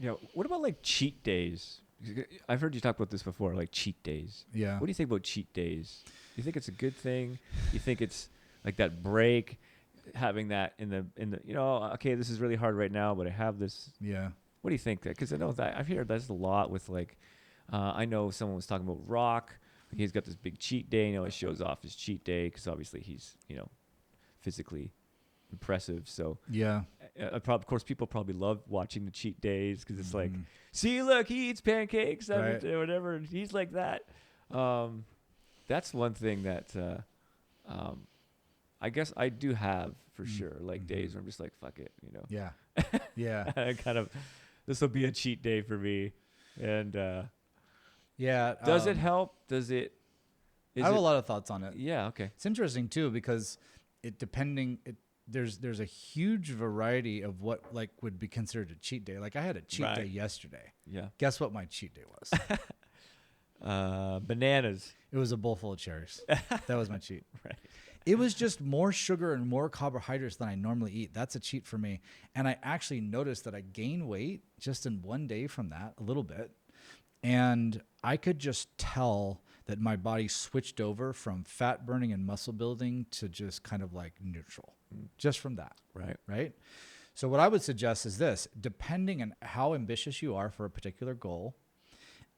Yeah. What about like cheat days? I've heard you talk about this before, like cheat days. Yeah. What do you think about cheat days? Do you think it's a good thing? You think it's like that break, having that in the okay, this is really hard right now, but I have this. Yeah. What do you think? Because I know that I've heard that's a lot with like, I know someone was talking about Rock. He's got this big cheat day. He shows off his cheat day because obviously he's physically impressive. So Yeah. of course, people probably love watching the cheat days because it's like, Mhm. see, look, he eats pancakes Right. or whatever, and he's like that. That's one thing that I guess I do have for sure. Like days where I'm just like, fuck it, Yeah. Yeah. I kind of, this will be a cheat day for me. And Yeah. does it help? Does it? I have a lot of thoughts on it. Yeah. Okay. It's interesting too because there's a huge variety of what like would be considered a cheat day. Like I had a cheat day yesterday. Yeah. Guess what my cheat day was? Bananas. It was a bowl full of cherries. That was my cheat. Right. It was just more sugar and more carbohydrates than I normally eat. That's a cheat for me. And I actually noticed that I gained weight just in one day from that, a little bit. And I could just tell that my body switched over from fat burning and muscle building to just kind of like neutral, just from that. Right. So what I would suggest is this: depending on how ambitious you are for a particular goal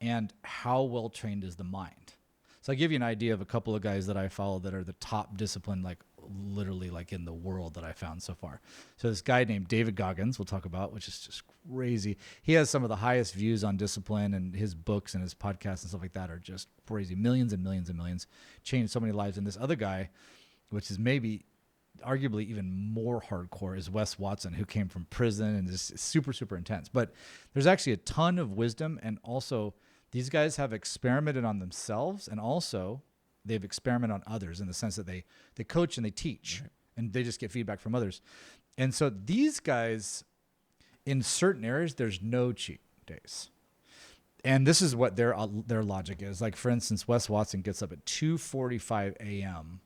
and how well trained is the mind. So I give you an idea of a couple of guys that I follow that are the top discipline, like literally like in the world that I found so far. So this guy named David Goggins we'll talk about, which is just crazy. He has some of the highest views on discipline, and his books and his podcasts and stuff like that are just crazy. Millions and millions and millions, changed so many lives. And this other guy, which is maybe arguably even more hardcore, is Wes Watson, who came from prison and is super, super intense. But there's actually a ton of wisdom, and also these guys have experimented on themselves, and also they've experimented on others in the sense that they coach and they teach, and they just get feedback from others. And so these guys, in certain areas, there's no cheat days. And this is what their logic is. Like, for instance, Wes Watson gets up at 2:45 a.m.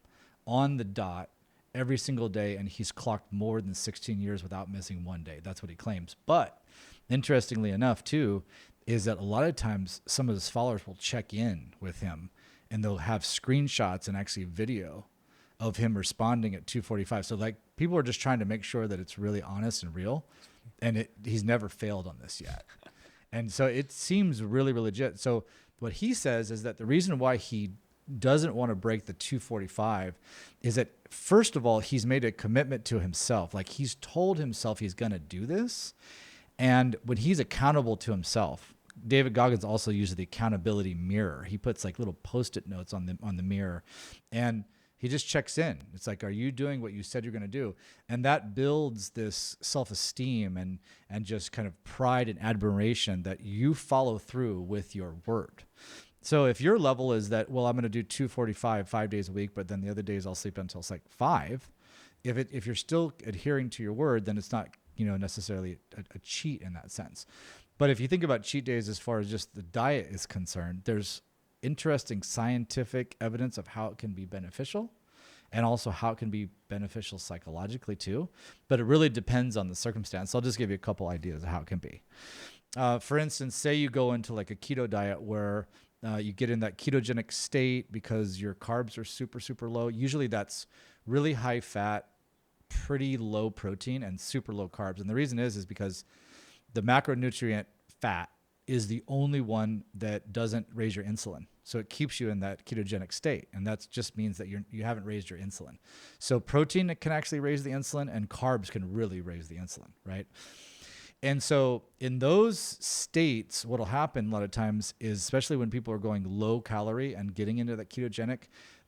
on the dot every single day, and he's clocked more than 16 years without missing one day. That's what he claims. But interestingly enough, too, is that a lot of times some of his followers will check in with him, and they'll have screenshots and actually video of him responding at 2:45. So like people are just trying to make sure that it's really honest and real, and he's never failed on this yet. And so it seems really, really legit. So what he says is that the reason why he doesn't want to break the 2:45 is that, first of all, he's made a commitment to himself. Like he's told himself he's going to do this. And when he's accountable to himself, David Goggins also uses the accountability mirror. He puts like little Post-it notes on the mirror, and he just checks in. It's like, are you doing what you said you're going to do? And that builds this self-esteem and just kind of pride and admiration that you follow through with your word. So if your level is that, well, I'm going to do 2:45 5 days a week, but then the other days I'll sleep until it's like 5. If you're still adhering to your word, then it's not necessarily a cheat in that sense. But if you think about cheat days as far as just the diet is concerned, there's interesting scientific evidence of how it can be beneficial, and also how it can be beneficial psychologically too. But it really depends on the circumstance. I'll just give you a couple ideas of how it can be. For instance, say you go into like a keto diet where you get in that ketogenic state because your carbs are super, super low. Usually that's really high fat, pretty low protein, and super low carbs. And the reason is because the macronutrient fat is the only one that doesn't raise your insulin. So it keeps you in that ketogenic state. And that just means that you haven't raised your insulin. So protein can actually raise the insulin, and carbs can really raise the insulin, right? And so in those states, what'll happen a lot of times is, especially when people are going low calorie and getting into that ketogenic,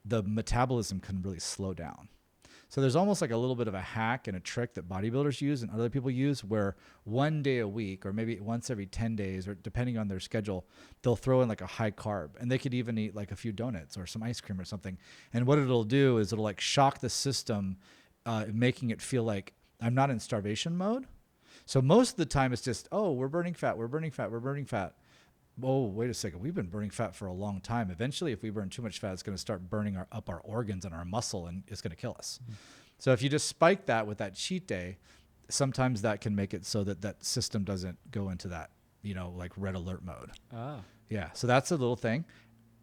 the metabolism can really slow down. So there's almost like a little bit of a hack and a trick that bodybuilders use and other people use, where one day a week or maybe once every 10 days, or depending on their schedule, they'll throw in like a high carb, and they could even eat like a few donuts or some ice cream or something. And what it'll do is it'll like shock the system, making it feel like I'm not in starvation mode. So most of the time it's just, oh, we're burning fat. Oh, wait a second. We've been burning fat for a long time. Eventually, if we burn too much fat, it's going to start burning up our organs and our muscle, and it's going to kill us. Mm-hmm. So if you just spike that with that cheat day, sometimes that can make it so that that system doesn't go into that like red alert mode. Ah. Yeah. So that's a little thing.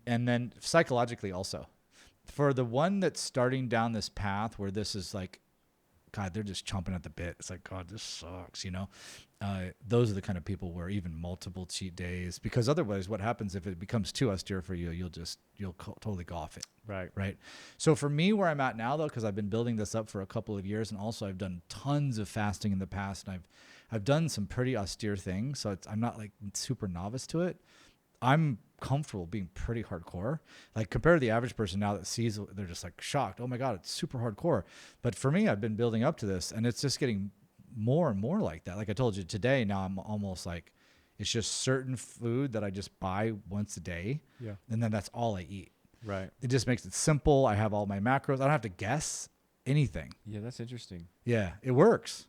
And then psychologically also, for the one that's starting down this path where this is like, God, they're just chomping at the bit. It's like, God, this sucks, those are the kind of people where even multiple cheat days, because otherwise what happens if it becomes too austere for you, you'll totally go off it. Right. Right. So for me, where I'm at now though, cause I've been building this up for a couple of years, and also I've done tons of fasting in the past, and I've done some pretty austere things. So I'm not like super novice to it. I'm comfortable being pretty hardcore. Like compared to the average person now that sees, they're just like shocked. Oh my God, it's super hardcore. But for me, I've been building up to this, and it's just getting more and more like that. Like I told you today, now I'm almost like, it's just certain food that I just buy once a day. Yeah. And then that's all I eat. Right. It just makes it simple. I have all my macros. I don't have to guess anything. Yeah, that's interesting. Yeah, it works.